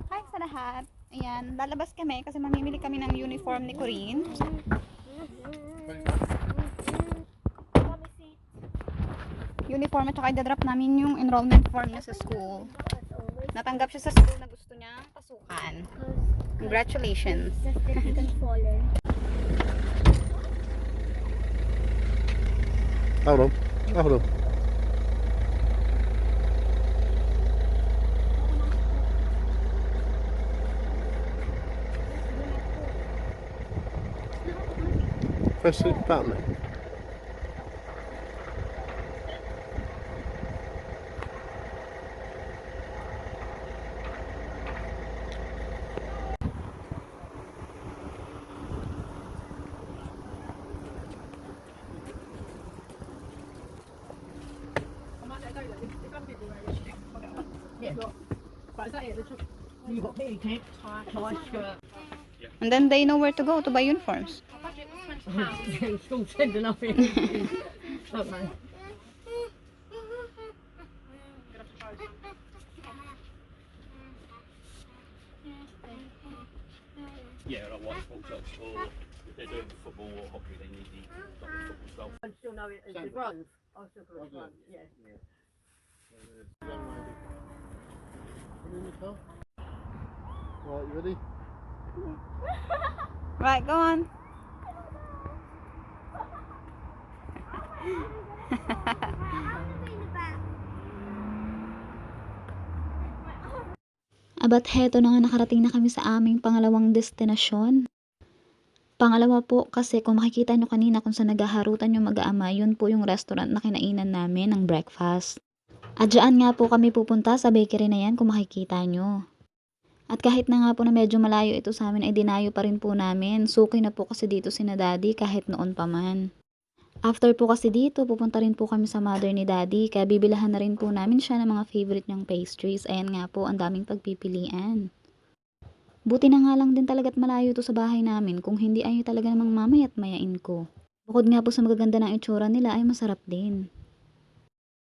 Hi sa lahat. Ayan, lalabas kami kasi mamimili kami ng uniform ni Corinne. Uniform at saka i-drop namin yung enrollment form niya sa school. Natanggap siya sa school na gusto niyang pasukan. Congratulations. Hold on. Hold on. Press the button. And then they know where to go to buy uniforms. School sending off here. Don't they? Yeah, like white sports clubs, or if they're doing football or hockey, they need the like, football stuff. I still know it as the Grove. I still call it Grove, yeah. Right, you ready? Right, go on. Abat heto na nga nakarating na kami sa aming pangalawang destinasyon. Pangalawa po kasi kung makikita nyo kanina kung saan naghaharutan yung mag-aama, yun po yung restaurant na kinainan namin ng breakfast. At dyan nga po kami pupunta sa bakery na yan kung makikita nyo. At kahit na nga po na medyo malayo ito sa amin ay dinayo pa rin po namin. Suki na po kasi dito si na daddy kahit noon pa man. After po kasi dito, pupunta rin po kami sa mother ni daddy. Kaya bibilahan na rin po namin siya ng mga favorite niyang pastries. Ayan nga po, ang daming pagpipilian. Buti na nga lang din talaga't malayo to sa bahay namin. Kung hindi ay talaga namang mamayat mayain ko. Bukod nga po sa magaganda ng itsura nila ay masarap din.